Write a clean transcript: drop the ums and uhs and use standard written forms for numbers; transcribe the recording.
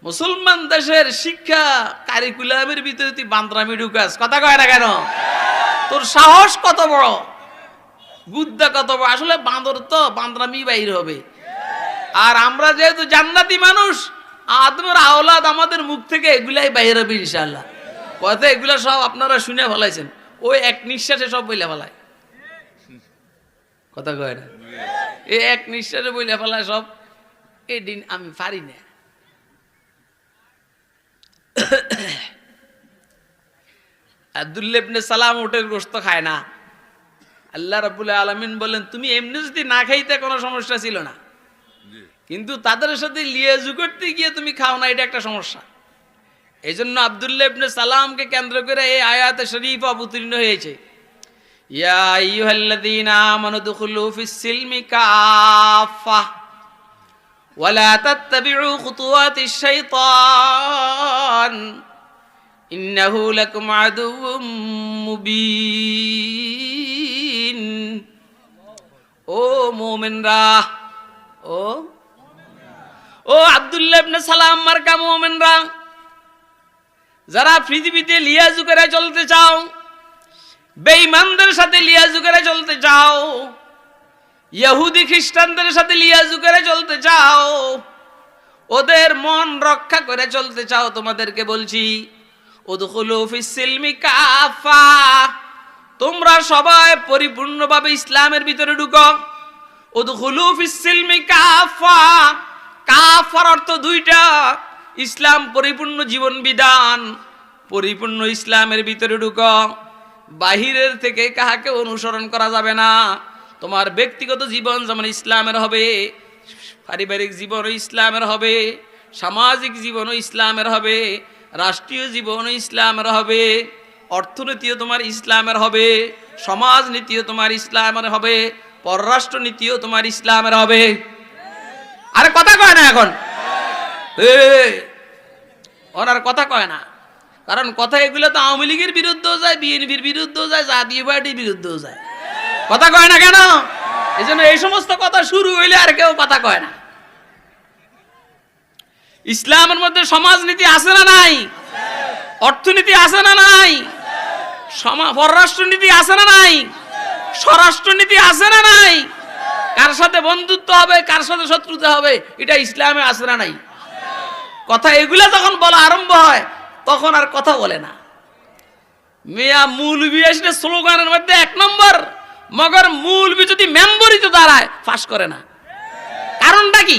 মুসলমান দেশের শিক্ষা কারিকুলামের ভিতরে তুই বান্দরামি ঢুকাস, কথা কয় না কেন? তোর সাহস কত বড়, গুদ্দা কত বড়। আসলে বান্দর তো বান্দরামি বাইর হবে। আর আমরা যেহেতু জান্নাতি মানুষ, আদমের আওলাদ, আমাদের মুখ থেকে এগুলাই বাইর হবে ইনশাআল্লাহ। কথা এগুলা সব আপনারা শুনে ফেলাইছেন, ওই এক নিঃশ্বাসে সব বইলা ফেলায়, কথা কয় না? এই এক নিঃশ্বাসে বইলা ফেলায় সব। এই দিন আমি পারি না। আব্দুল্লাহ ইবনে সালাম উটের গোশত খায় না। আল্লাহ রাব্বুল আলামিন বলেন, তুমি এমনি যদি না খাইতে কোনো সমস্যা ছিল না, কিন্তু তাদের সাথে লিয়াজু করতে গিয়ে তুমি খাও না, এটা একটা সমস্যা। এই জন্য আব্দুল্লাহ ইবনে সালামকে কেন্দ্র করে এই আয়াতে শরীফ অবতীর্ণ হয়েছে, ইয়া আইয়ুহাল্লাযীনা আমানু দুখুলু ফিস সিলমি কাফা ওয়ালা তাত্তাবিউ খুতুওয়াতিশ শাইতান ইন্নাহু লাকুম আদুউম মুবিন। ও মুমিনরা, ও আব্দুল্লাহ ইবনে সালাম মার্কা মুমিনরা, যারা পৃথিবীতে লিয়াজু করে চলতে চাও, বেঈমানদের সাথে লিয়াজু করে চলতে চাও, ইহুদি খ্রিস্টানদের সাথে লিয়াজু করে চলতে চাও, ওদের মন রক্ষা করে চলতে চাও, তোমাদেরকে বলছি উদখুলু ফিস সিলমি কাফা, তোমরা সবাই পরিপূর্ণভাবে ইসলামের ভিতরে ঢুকো। উদখুলু ফিস সিলমি কাফা, কাফার অর্থ দুইটা, ইসলাম পরিপূর্ণ জীবন বিধান, পরিপূর্ণ ইসলামের ভিতরে ঢুকো। বাহিরের থেকে কাহাকে অনুসরণ করা যাবে না। তোমার ব্যক্তিগত জীবন যেমন ইসলামের হবে, পারিবারিক জীবনও ইসলামের হবে, সামাজিক জীবনও ইসলামের হবে, রাষ্ট্রীয় জীবনও ইসলামের হবে, অর্থনীতিও তোমার ইসলামের হবে, সমাজ নীতিও তোমার ইসলামের হবে, পররাষ্ট্র নীতিও তোমার ইসলামের হবে। আরে কথা কয় না এখন, ওনার কথা কয় না, কারণ কথা এগুলো তো আওয়ামী লীগের বিরুদ্ধেও যায়, বিএনপির বিরুদ্ধেও যায়, জাতীয় পার্টির বিরুদ্ধেও যায়, কথা কয় না কেন? এই জন্য এই সমস্ত কথা শুরু হইলে আর কেউ কথা কয় না। ইসলামের মধ্যে সমাজনীতি আছে না নাই? অর্থনীতি আছে না নাই? পররাষ্ট্রনীতি আছে না নাই? স্বরাষ্ট্রনীতি আছে না নাই? কার সাথে বন্ধুত্ব হবে, কার সাথে শত্রুতা হবে, এটা ইসলামে আছে না নাই? কথা এগুলা যখন বলা আরম্ভ হয়, তখন আর কথা বলে না। মিয়া মৌলবি আসলে স্লোগানের মধ্যে এক নম্বর, মগর মৌলবি যদি মেম্বরিতে দাঁড়ায় ফাঁস করে না। কারণটা কি?